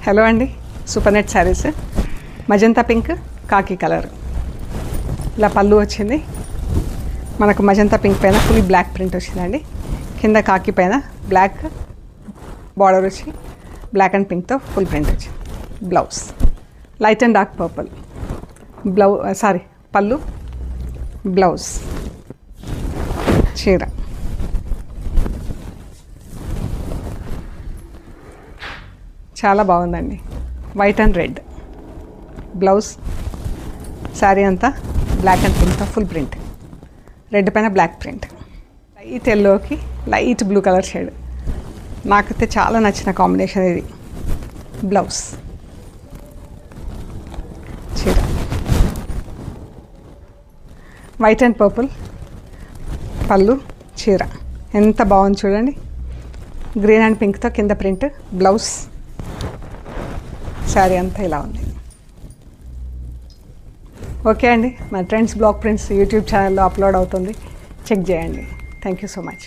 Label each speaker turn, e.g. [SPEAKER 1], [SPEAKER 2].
[SPEAKER 1] Hello అండి, super net saris. Magenta pink, khaki colour. ఇలా పళ్ళు వచ్చింది మనకు. మజంతా పింక్ పైన ఫుల్ బ్లాక్ ప్రింట్ వచ్చిందండి. కింద కాకి పైన బ్లాక్ బార్డర్ వచ్చి బ్లాక్ అండ్ పింక్తో ఫుల్ ప్రింట్ వచ్చింది. Blouse light and dark purple. పళ్ళు, బ్లౌజ్, చీర. చాలా బాగుందండి. White and red blouse. Sari అంతా బ్లాక్ అండ్ పింక్తో ఫుల్ ప్రింట్. రెడ్ పైన బ్లాక్ ప్రింట్. లైట్ ఎల్లోకి లైట్ బ్లూ కలర్ షేడ్. నాకైతే చాలా నచ్చిన కాంబినేషన్ ఇది. బ్లౌజ్, చీర. వైట్ అండ్ పర్పుల్ పళ్ళు, చీర. ఎంత బాగుంది చూడండి. గ్రీన్ అండ్ పింక్తో కింద ప్రింట్. బ్లౌజ్, శారీ అంతా ఇలా ఉంది. ఓకే అండి, మన ట్రెండ్స్ బ్లాక్ ప్రింట్స్ యూట్యూబ్ ఛానల్లో అప్లోడ్ అవుతుంది. చెక్ చేయండి. Thank you so much.